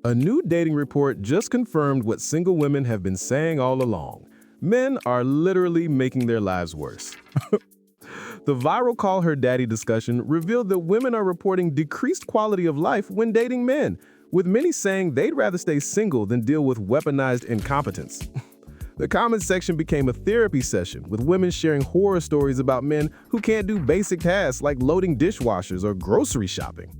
A new dating report just confirmed what single women have been saying all along. Men are literally making their lives worse. The viral Call Her Daddy discussion revealed that women are reporting decreased quality of life when dating men, with many saying they'd rather stay single than deal with weaponized incompetence. The comments section became a therapy session, with women sharing horror stories about men who can't do basic tasks like loading dishwashers or grocery shopping.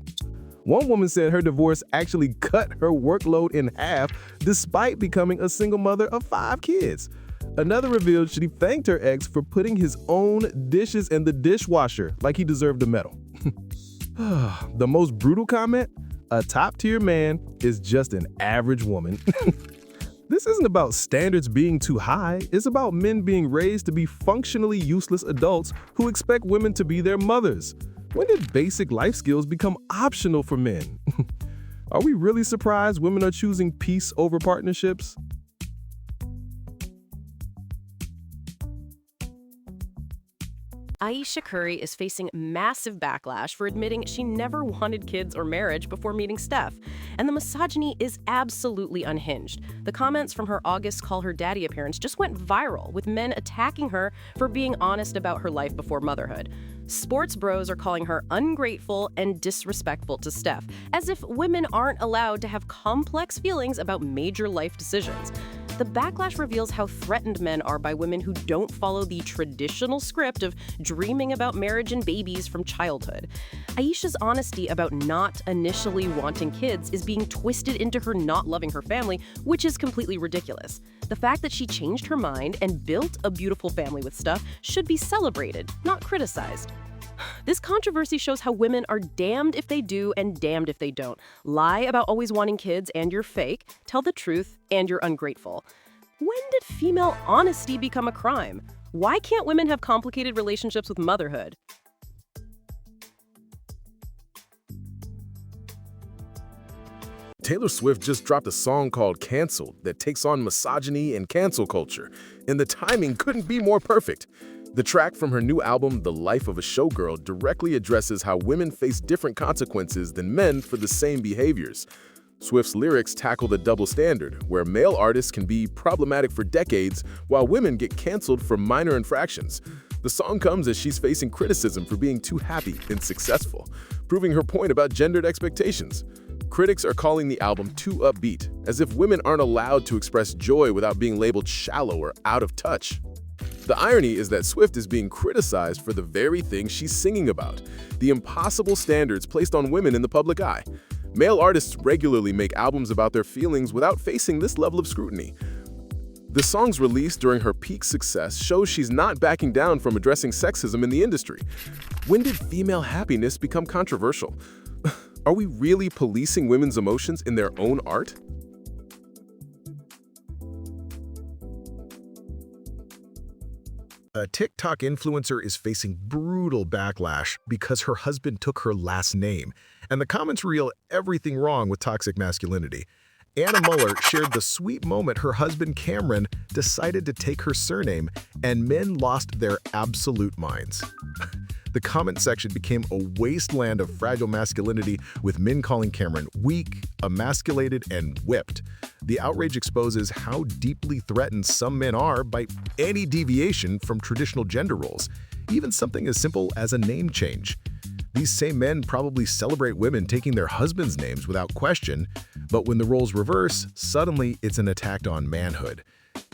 One woman said her divorce actually cut her workload in half despite becoming a single mother of 5 kids. Another revealed she thanked her ex for putting his own dishes in the dishwasher like he deserved a medal. The most brutal comment? A top-tier man is just an average woman. This isn't about standards being too high, it's about men being raised to be functionally useless adults who expect women to be their mothers. When did basic life skills become optional for men? Are we really surprised women are choosing peace over partnerships? Ayesha Curry is facing massive backlash for admitting she never wanted kids or marriage before meeting Steph, and the misogyny is absolutely unhinged. The comments from her August Call Her Daddy appearance just went viral, with men attacking her for being honest about her life before motherhood. Sports bros are calling her ungrateful and disrespectful to Steph, as if women aren't allowed to have complex feelings about major life decisions. The backlash reveals how threatened men are by women who don't follow the traditional script of dreaming about marriage and babies from childhood. Ayesha's honesty about not initially wanting kids is being twisted into her not loving her family, which is completely ridiculous. The fact that she changed her mind and built a beautiful family with Steph should be celebrated, not criticized. This controversy shows how women are damned if they do and damned if they don't. Lie about always wanting kids and you're fake. Tell the truth and you're ungrateful. When did female honesty become a crime? Why can't women have complicated relationships with motherhood? Taylor Swift just dropped a song called Cancelled that takes on misogyny and cancel culture, and the timing couldn't be more perfect. The track from her new album, The Life of a Showgirl, directly addresses how women face different consequences than men for the same behaviors. Swift's lyrics tackle the double standard, where male artists can be problematic for decades while women get canceled for minor infractions. The song comes as she's facing criticism for being too happy and successful, proving her point about gendered expectations. Critics are calling the album too upbeat, as if women aren't allowed to express joy without being labeled shallow or out of touch. The irony is that Swift is being criticized for the very thing she's singing about, the impossible standards placed on women in the public eye. Male artists regularly make albums about their feelings without facing this level of scrutiny. The songs released during her peak success show she's not backing down from addressing sexism in the industry. When did female happiness become controversial? Are we really policing women's emotions in their own art? A TikTok influencer is facing brutal backlash because her husband took her last name, and the comments reveal everything wrong with toxic masculinity. Anna Muller shared the sweet moment her husband Cameron decided to take her surname, and men lost their absolute minds. The comment section became a wasteland of fragile masculinity, with men calling Cameron weak, emasculated, and whipped. The outrage exposes how deeply threatened some men are by any deviation from traditional gender roles, even something as simple as a name change. These same men probably celebrate women taking their husbands' names without question, but when the roles reverse, suddenly it's an attack on manhood.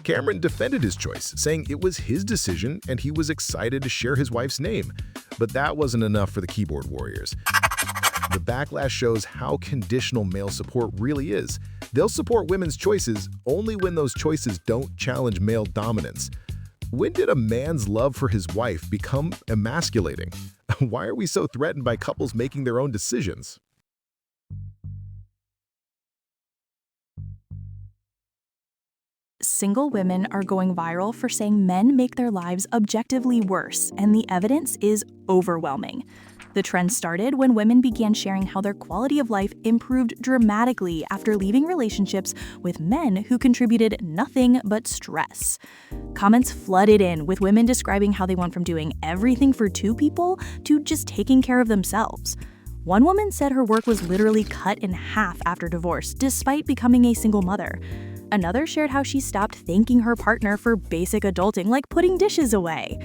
Cameron defended his choice, saying it was his decision and he was excited to share his wife's name. But that wasn't enough for the keyboard warriors. The backlash shows how conditional male support really is. They'll support women's choices only when those choices don't challenge male dominance. When did a man's love for his wife become emasculating? Why are we so threatened by couples making their own decisions? Single women are going viral for saying men make their lives objectively worse, and the evidence is overwhelming. The trend started when women began sharing how their quality of life improved dramatically after leaving relationships with men who contributed nothing but stress. Comments flooded in, with women describing how they went from doing everything for 2 people to just taking care of themselves. One woman said her work was literally cut in half after divorce, despite becoming a single mother. Another shared how she stopped thanking her partner for basic adulting, like putting dishes away.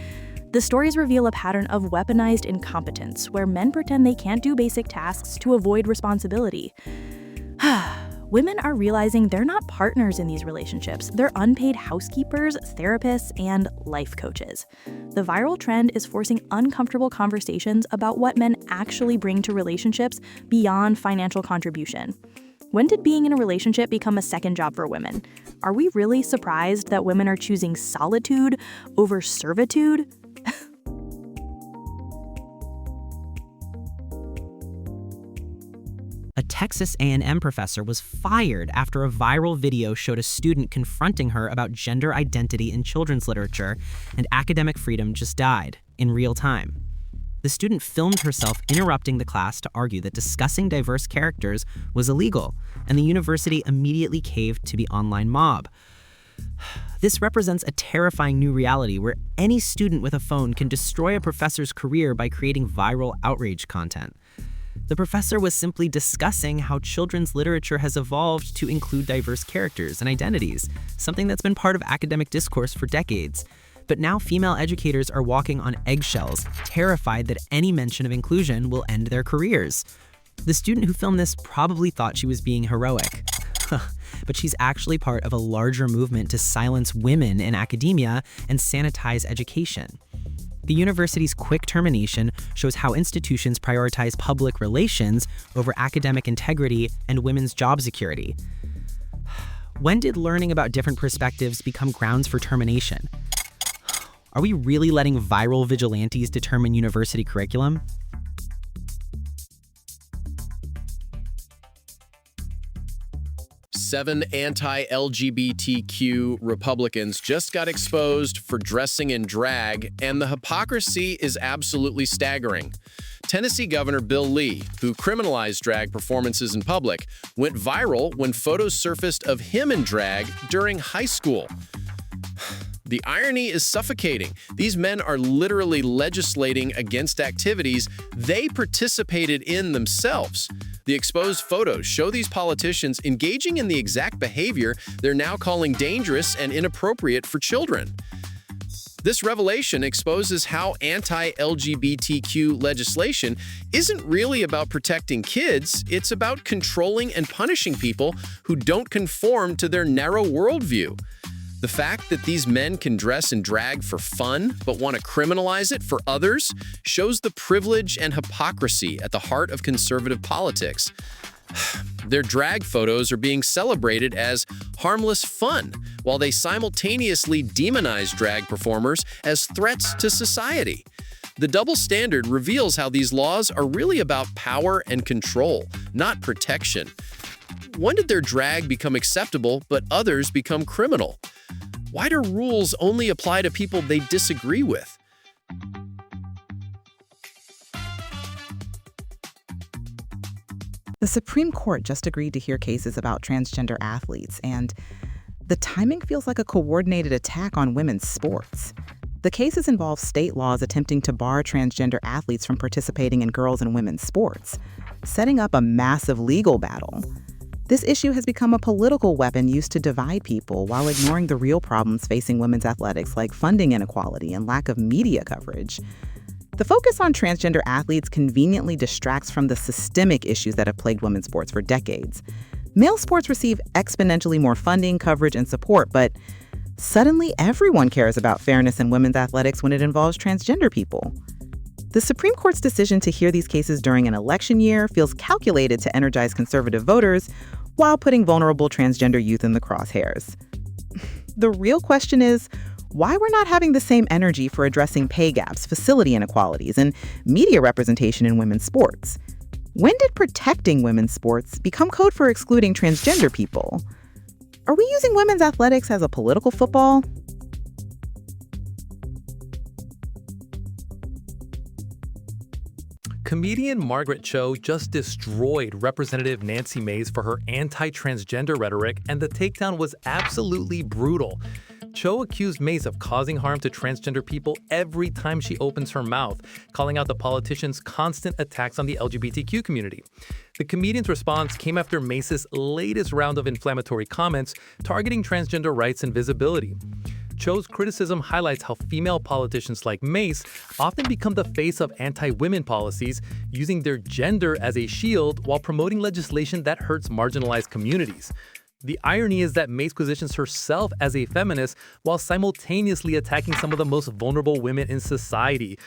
The stories reveal a pattern of weaponized incompetence, where men pretend they can't do basic tasks to avoid responsibility. Women are realizing they're not partners in these relationships. They're unpaid housekeepers, therapists, and life coaches. The viral trend is forcing uncomfortable conversations about what men actually bring to relationships beyond financial contribution. When did being in a relationship become a second job for women? Are we really surprised that women are choosing solitude over servitude? A Texas A&M professor was fired after a viral video showed a student confronting her about gender identity in children's literature, and academic freedom just died in real time. The student filmed herself interrupting the class to argue that discussing diverse characters was illegal, and the university immediately caved to the online mob. This represents a terrifying new reality where any student with a phone can destroy a professor's career by creating viral outrage content. The professor was simply discussing how children's literature has evolved to include diverse characters and identities, something that's been part of academic discourse for decades. But now female educators are walking on eggshells, terrified that any mention of inclusion will end their careers. The student who filmed this probably thought she was being heroic. But she's actually part of a larger movement to silence women in academia and sanitize education. The university's quick termination shows how institutions prioritize public relations over academic integrity and women's job security. When did learning about different perspectives become grounds for termination? Are we really letting viral vigilantes determine university curriculum? Seven anti-LGBTQ Republicans just got exposed for dressing in drag, and the hypocrisy is absolutely staggering. Tennessee Governor Bill Lee, who criminalized drag performances in public, went viral when photos surfaced of him in drag during high school. The irony is suffocating. These men are literally legislating against activities they participated in themselves. The exposed photos show these politicians engaging in the exact behavior they're now calling dangerous and inappropriate for children. This revelation exposes how anti-LGBTQ legislation isn't really about protecting kids, it's about controlling and punishing people who don't conform to their narrow worldview. The fact that these men can dress and drag for fun, but want to criminalize it for others, shows the privilege and hypocrisy at the heart of conservative politics. Their drag photos are being celebrated as harmless fun, while they simultaneously demonize drag performers as threats to society. The double standard reveals how these laws are really about power and control, not protection. When did their drag become acceptable, but others become criminal? Why do rules only apply to people they disagree with? The Supreme Court just agreed to hear cases about transgender athletes, and the timing feels like a coordinated attack on women's sports. The cases involve state laws attempting to bar transgender athletes from participating in girls' and women's sports, setting up a massive legal battle. This issue has become a political weapon used to divide people while ignoring the real problems facing women's athletics, like funding inequality and lack of media coverage. The focus on transgender athletes conveniently distracts from the systemic issues that have plagued women's sports for decades. Male sports receive exponentially more funding, coverage, and support, but suddenly everyone cares about fairness in women's athletics when it involves transgender people. The Supreme Court's decision to hear these cases during an election year feels calculated to energize conservative voters while putting vulnerable transgender youth in the crosshairs. The real question is why we're not having the same energy for addressing pay gaps, facility inequalities, and media representation in women's sports. When did protecting women's sports become code for excluding transgender people? Are we using women's athletics as a political football? Comedian Margaret Cho just destroyed Representative Nancy Mace for her anti-transgender rhetoric, and the takedown was absolutely brutal. Cho accused Mace of causing harm to transgender people every time she opens her mouth, calling out the politician's constant attacks on the LGBTQ community. The comedian's response came after Mace's latest round of inflammatory comments targeting transgender rights and visibility. Cho's criticism highlights how female politicians like Mace often become the face of anti-women policies, using their gender as a shield while promoting legislation that hurts marginalized communities. The irony is that Mace positions herself as a feminist while simultaneously attacking some of the most vulnerable women in society.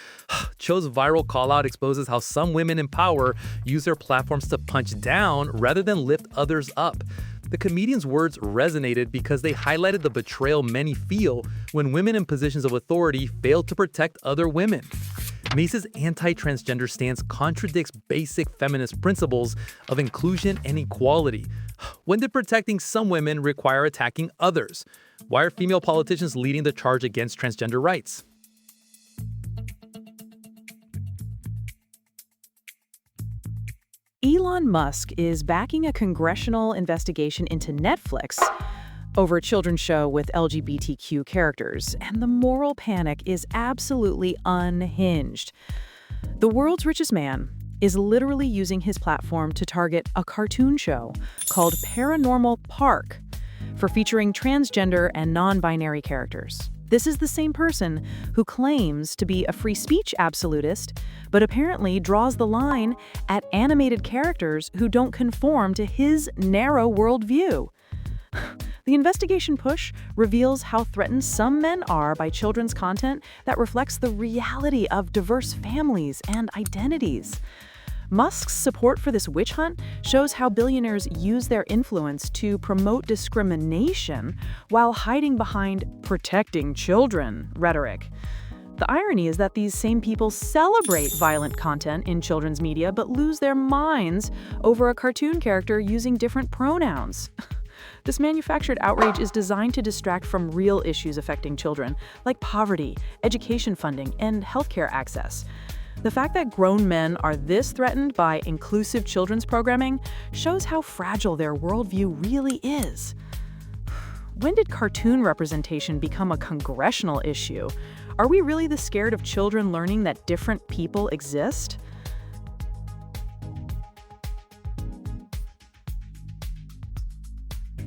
Cho's viral call-out exposes how some women in power use their platforms to punch down rather than lift others up. The comedian's words resonated because they highlighted the betrayal many feel when women in positions of authority fail to protect other women. Mace's anti-transgender stance contradicts basic feminist principles of inclusion and equality. When did protecting some women require attacking others? Why are female politicians leading the charge against transgender rights? Elon Musk is backing a congressional investigation into Netflix over a children's show with LGBTQ characters, and the moral panic is absolutely unhinged. The world's richest man is literally using his platform to target a cartoon show called Paranormal Park for featuring transgender and non-binary characters. This is the same person who claims to be a free speech absolutist, but apparently draws the line at animated characters who don't conform to his narrow worldview. The investigation push reveals how threatened some men are by children's content that reflects the reality of diverse families and identities. Musk's support for this witch hunt shows how billionaires use their influence to promote discrimination while hiding behind protecting children rhetoric. The irony is that these same people celebrate violent content in children's media but lose their minds over a cartoon character using different pronouns. This manufactured outrage is designed to distract from real issues affecting children, like poverty, education funding, and healthcare access. The fact that grown men are this threatened by inclusive children's programming shows how fragile their worldview really is. When did cartoon representation become a congressional issue? Are we really this scared of children learning that different people exist?